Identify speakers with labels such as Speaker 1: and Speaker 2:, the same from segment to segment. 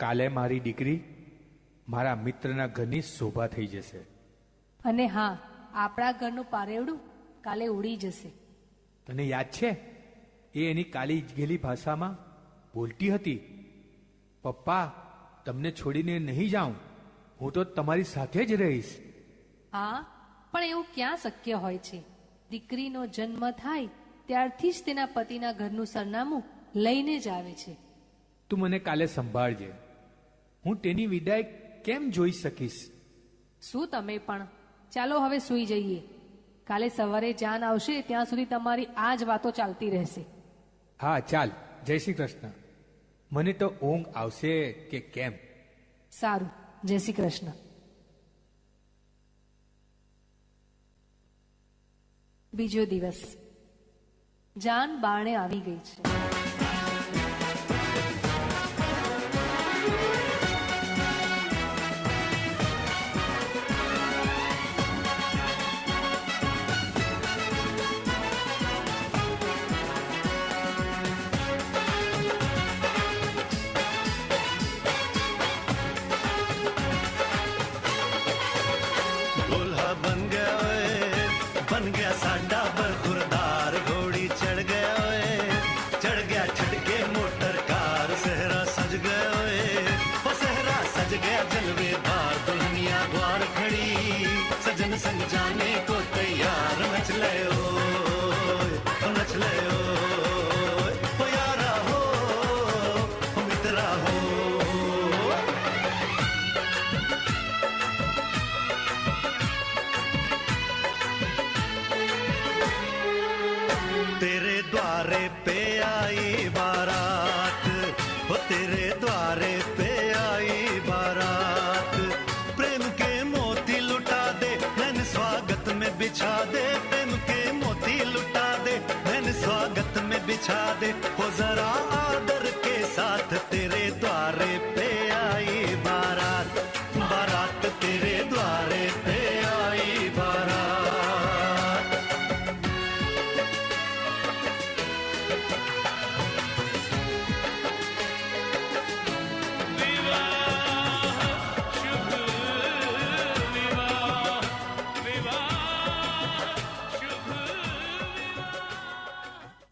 Speaker 1: કાલે મારી દીકરી મારા મિત્રના ઘરની શોભા થઈ જશે.
Speaker 2: અને હા, આપણા ઘરનું પારેવડું કાલે ઉડી જશે.
Speaker 1: તને યાદ છે એ એની કાલી ગયેલી ભાષામાં બોલતી હતી, પપ્પા તમને છોડીને નહીં જાઉં, હું તો તમારી સાથે જ રહીશ.
Speaker 2: હા, પણ એવું ક્યાં શક્ય હોય છે? દીકરીનો જન્મ થાય ત્યારથી જ તેના પતિના ઘરનું સરનામું લઈને જ આવે છે.
Speaker 1: તું મને કાલે સંભાળજે, હું તેની વિદાય કેમ જોઈ શકીશ?
Speaker 2: શું તમે પણ? ચાલો હવે સૂઈ જઈએ. કાલે સવારે જાન આવશે ત્યાં સુધી તમારી આ જ વાતો ચાલતી રહેશે.
Speaker 1: હા ચાલ, જય શ્રી કૃષ્ણ. મને તો ઊંઘ આવશે કે કેમ.
Speaker 2: સારું, જય શ્રી કૃષ્ણ. બીજો દિવસ. જાન બારણે આવી ગઈ છે.
Speaker 3: बन गया साडा बरखुरदार, घोड़ी चढ़ गया ओए, चढ़ गया छटके मोटर कार, सहरा सज गया ओए, वो सहरा सज गया जलवेदार, दुल्हनिया द्वार खड़ी, सजन संग जाने को तैयार, नच ले ओए, नच ले ओए, ओ यारा हो, ओ मित्रा हो. तेरे द्वारे पे आई बारात, वो तेरे द्वारे पे आई बारात, प्रेम के मोती लुटा दे मैंने स्वागत में बिछा दे, प्रेम के मोती लुटा दे मैंने स्वागत में बिछा दे, वो जरा आदर के साथ तेरे द्वारे पे आई बारात, बारात तेरे द्वारे पे आई बारात.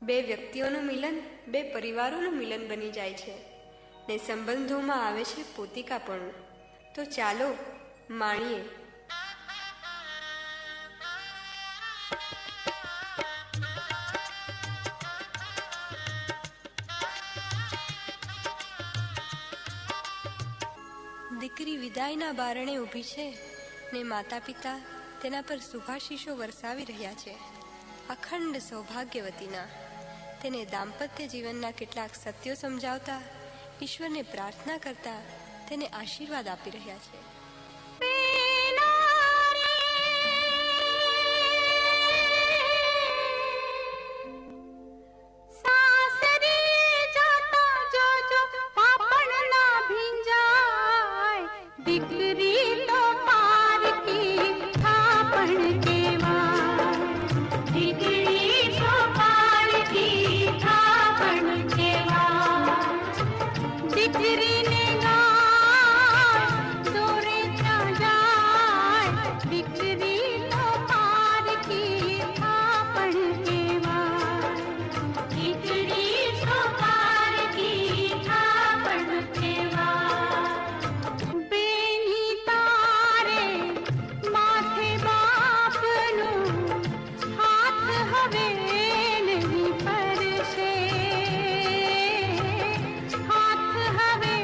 Speaker 4: બે વ્યક્તિઓનું મિલન બે પરિવારોનું મિલન બની જાય છે ને સંબંધોમાં આવે છે પોતિકાપણું. તો ચાલો માણીએ. દીકરી વિદાયના બારણે ઊભી છે ને માતા પિતા તેના પર શુભાશીષો વરસાવી રહ્યા છે. અખંડ સૌભાગ્યવતીના તેને દાંપત્ય જીવનના કેટલાક સત્યો સમજાવતા, ઈશ્વરને પ્રાર્થના કરતા તેને આશીર્વાદ આપી રહ્યા છે.
Speaker 5: હાથ હવે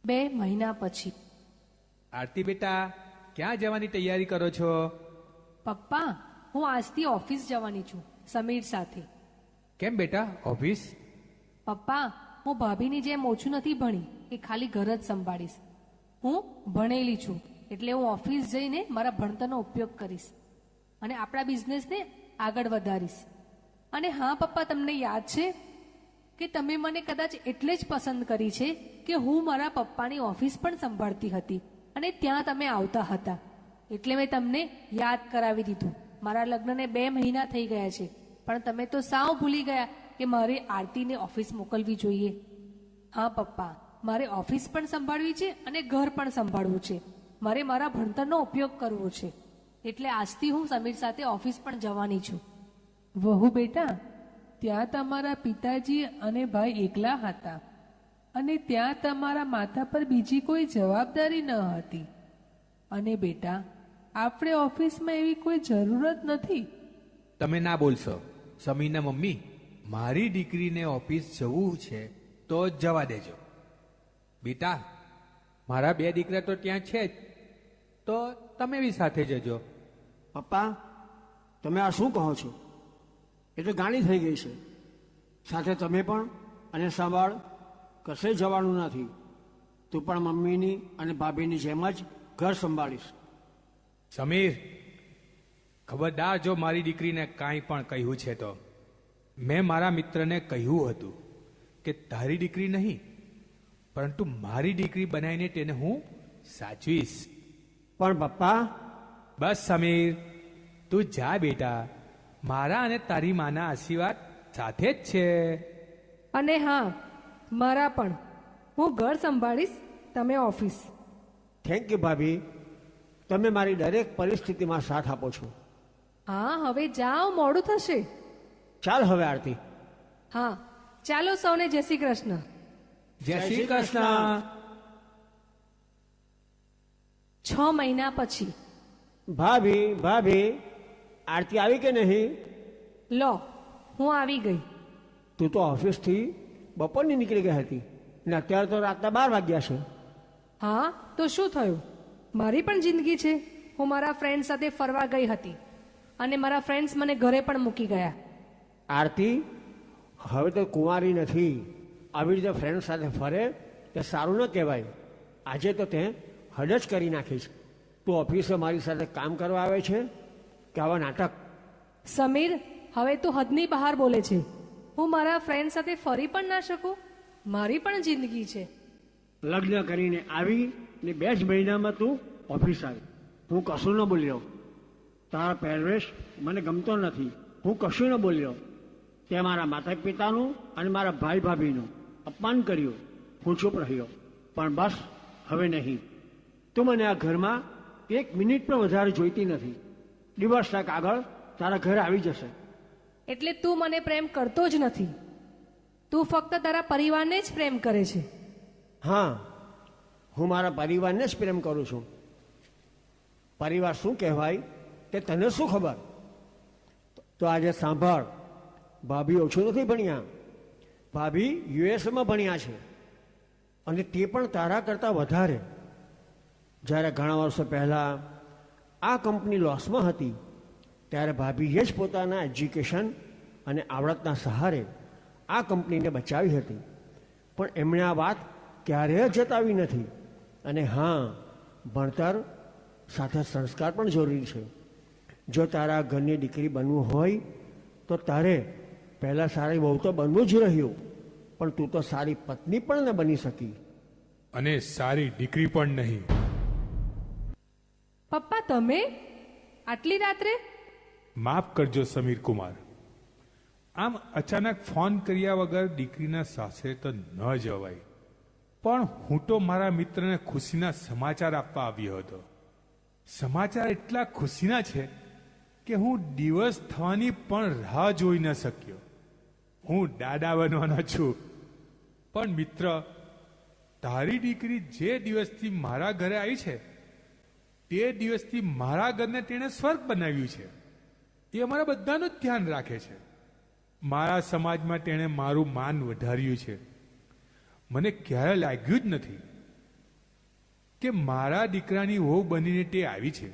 Speaker 2: 2 મહિના પછી.
Speaker 1: આરતી બેટા, ક્યાં જવાની તૈયારી કરો છો?
Speaker 2: પપ્પા, હું આજથી ઓફિસ જવાની છું સમીર સાથે.
Speaker 1: કેમ બેટા, ઓફિસ?
Speaker 2: પપ્પા, હું ભાભીની જેમ ઓછું નથી ભણી કે ખાલી ઘર જ સંભાળીશ. હું ભણેલી છું એટલે હું ઓફિસ જઈને મારા ભણતરનો ઉપયોગ કરીશ અને આપણા બિઝનેસને આગળ વધારીશ. અને હા પપ્પા, તમને યાદ છે કે તમે મને કદાચ એટલે જ પસંદ કરી છે કે હું મારા પપ્પાની ઓફિસ પણ સંભાળતી હતી અને ત્યાં તમે આવતા હતા, એટલે મેં તમને યાદ કરાવી દીધું. મારા લગ્નને 2 મહિના થઈ ગયા છે, પણ તમે તો સાવ ભૂલી ગયા કે મારે આરતીને ઓફિસ મોકલવી જોઈએ. હા પપ્પા, મારે ઓફિસ પણ સંભાળવી છે અને ઘર પણ સંભાળવું છે. મારે મારા ભણતરનો ઉપયોગ કરવો છે, એટલે આજથી હું સમીર સાથે ઓફિસ પણ જવાની છું.
Speaker 5: વહુ બેટા, ત્યાં તમારા પિતાજી અને ભાઈ એકલા હતા અને ત્યાં તમારા માથા પર બીજી કોઈ જવાબદારી ન હતી. અને બેટા, આપણે ઓફિસમાં એવી કોઈ જરૂરત નથી.
Speaker 1: તમે ના બોલશો. સમીરના મમ્મી, મારી દીકરીને ઓફિસ જવું છે તો જવા દેજો. બેટા, મારા 2 દીકરા તો ત્યાં છે જ, તો તમે બી સાથે જજો.
Speaker 6: પપ્પા, તમે આ શું કહો છો? એ તો ગાણી થઈ ગઈ છે. સાથે તમે પણ અને સંભાળ, કશે જવાનું નથી. તું પણ મમ્મીની અને ભાભીની જેમ જ ઘર સંભાળીશ.
Speaker 1: સમીર, ખબરદાર જો મારી દીકરીને કાંઈ પણ કહ્યું છે તો. મેં મારા મિત્રને કહ્યું હતું કે તારી દીકરી નહીં, પરંતુ મારી દીકરી બનાવીને તેને હું સાચવીશ.
Speaker 6: પણ પપ્પા,
Speaker 1: બસ સમીર, તું જા બેટા. મારા અને તારી માના આશીર્વાદ સાથે જ છે.
Speaker 2: અને હા, મારા પણ. હું ઘર સંભાળીશ, તમે ઓફિસ.
Speaker 6: થેન્ક યુ ભાભી, તમે મારી દરેક પરિસ્થિતિમાં સાથ આપો છો.
Speaker 2: હા, હવે જાઓ, મોડું થશે.
Speaker 6: ચાલ હવે આરતી.
Speaker 2: હા, ચાલો સૌને જય શ્રી કૃષ્ણ.
Speaker 1: જય શ્રી કૃષ્ણ.
Speaker 2: 6 મહિના પછી.
Speaker 6: ભાભી, ભાભી, આરતી આવી કે નહીં?
Speaker 2: લો, હું આવી ગઈ.
Speaker 6: તું તો ઓફિસથી બપોરની નીકળી ગઈ હતી ને અત્યારે તો રાતના 12 વાગ્યા છે.
Speaker 2: હા, તો શું થયું? મારી પણ જિંદગી છે. હું મારા ફ્રેન્ડ સાથે ફરવા ગઈ હતી અને મારા ફ્રેન્ડ્સ મને ઘરે પણ મૂકી ગયા.
Speaker 6: આરતી, હવે તો કુંવારી નથી. આવી રીતે ફ્રેન્ડ સાથે ફરે તે સારું ન કહેવાય. આજે તો તે હદ જ કરી નાખીશ. તું ઓફિસે મારી સાથે કામ કરવા આવે છે કે આવા નાટક?
Speaker 2: સમીર, હવે તું હદની બહાર બોલે છે. હું મારા ફ્રેન્ડ સાથે ફરી પણ ના શકું? મારી પણ જિંદગી છે.
Speaker 6: લગ્ન કરીને આવી ને 2 જ મહિનામાં તું ઓફિસ આવી. હું કશું ન બોલ્યો. તારા પહેરવેશ મને ગમતો નથી. હું કશું ન બોલ્યો. તે મારા માતા પિતાનું અને મારા ભાઈ ભાભીનું અપમાન કર્યું. હું ચૂપ રહ્યો. પણ બસ, હવે નહીં. તું મને આ ઘરમાં 1 મિનિટ પણ વધારે જોઈતી નથી. ડિવોર્સ તક આગળ તારા ઘરે આવી જશે.
Speaker 2: એટલે તું મને પ્રેમ કરતો જ નથી. તું ફક્ત તારા પરિવારને જ પ્રેમ કરે છે.
Speaker 6: હા, હું મારા પરિવારને જ પ્રેમ કરું છું. પરિવાર શું કહેવાય તે તને શું ખબર? તો આજે સાંભળ, ભાભી ઓછું નથી ભણ્યા. ભાભી યુએસમાં ભણ્યા છે અને તે પણ તારા કરતાં વધારે. જ્યારે ઘણા વર્ષો પહેલાં આ કંપની લોસમાં હતી ત્યારે ભાભીએ જ પોતાના એજ્યુકેશન અને આવડતના સહારે આ કંપનીને બચાવી હતી. પણ એમણે આ વાત ક્યારેય જતાવી નથી. અને હા, ભણતર સાથે સંસ્કાર પણ જરૂરી છે. જો તારા ઘરની દીકરી બનવું હોય તો તારે પહેલાં સારી વહુ તો બનવું જ રહ્યું, પણ તું તો સારી પત્ની પણ ન બની શકી.
Speaker 1: અને સારી દીકરી પણ નહીં.
Speaker 2: પપ્પા, તમે આટલી રાત્રે?
Speaker 1: માફ કરજો સમીર કુમાર. આમ અચાનક ફોન કર્યા વગર દીકરીના સાસરે તો ન જવાય. પણ હું તો મારા મિત્રને ખુશીના સમાચાર આપવા આવ્યો હતો. સમાચાર એટલા ખુશીના છે કે હું દિવસ થવાની પણ રાહ જોઈ ન શક્યો. હું દાદા બનવાનો છું. પણ મિત્ર, તારી દીકરી જે દિવસથી મારા ઘરે આવી છે તે દિવસથી મારા ઘરને તેણે સ્વર્ગ બનાવ્યું છે. એ અમારા બધાનું જ ધ્યાન રાખે છે. મારા સમાજમાં તેણે મારું માન વધાર્યું છે. મને ક્યારે લાગ્યું જ નથી કે મારા દીકરાની વહુ બનીને તે આવી છે.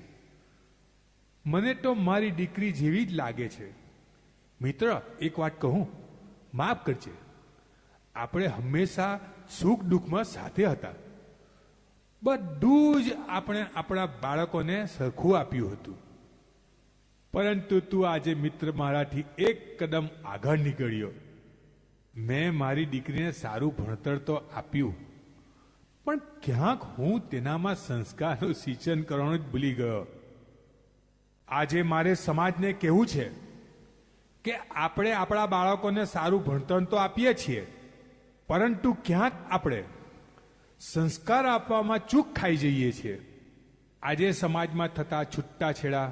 Speaker 1: મને તો મારી દીકરી જેવી જ લાગે છે. મિત્ર, એક વાત કહું, માફ કરજે. આપણે હંમેશા સુખ દુઃખમાં સાથે હતા. બધું જ આપણે આપણા બાળકોને સરખું આપ્યું હતું. પરંતુ તું આજે મિત્ર મારાથી એક કદમ આગળ નીકળ્યો. મેં મારી દીકરીને સારું ભણતર તો આપ્યું, પણ ક્યાંક હું તેનામાં સંસ્કારનું સિંચન કરવાનું જ ભૂલી ગયો. આજે મારે સમાજને કહેવું છે કે આપણે આપણા બાળકોને સારું ભણતર તો આપીએ છીએ, પરંતુ ક્યાંક આપણે સંસ્કાર આપવામાં ચૂક ખાઈ જઈએ છીએ. આજે સમાજમાં થતા છૂટાછેડા,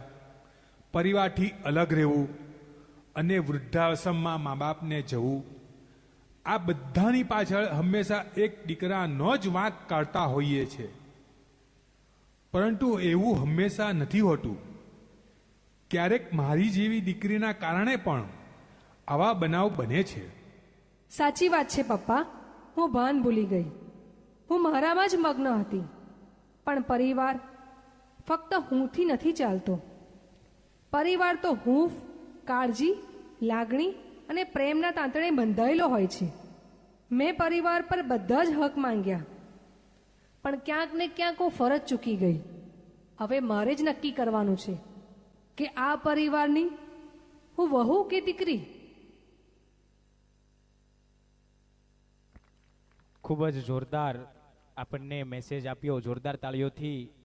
Speaker 1: પરિવારથી અલગ રહેવું અને વૃદ્ધાશ્રમમાં મા બાપને જવું, આ બધાની પાછળ હંમેશા એક દીકરાનો જ વાંક કાઢતા હોઈએ છે. પરંતુ એવું હંમેશા નથી હોતું. ક્યારેક મારી જેવી દીકરીના કારણે પણ આવા બનાવ બને છે.
Speaker 2: સાચી વાત છે પપ્પા, હું ભાન ભૂલી ગઈ. હું મારામાં જ મગ્ન હતી. પણ પરિવાર ફક્ત હુંથી નથી ચાલતો. પરિવાર તો હૂંફ, કાળજી, લાગણી અને પ્રેમના તાંતણે બંધાયેલો હોય છે. મેં પરિવાર પર બધા જ હક માંગ્યા, પણ ક્યાંક ને ક્યાંક હું ફરજ ચૂકી ગઈ. હવે મારે જ નક્કી કરવાનું છે કે આ પરિવારની હું વહુ કે દીકરી.
Speaker 7: ખૂબ જ જોરદાર આપણને મેસેજ આપ્યો. જોરદાર તાળીઓથી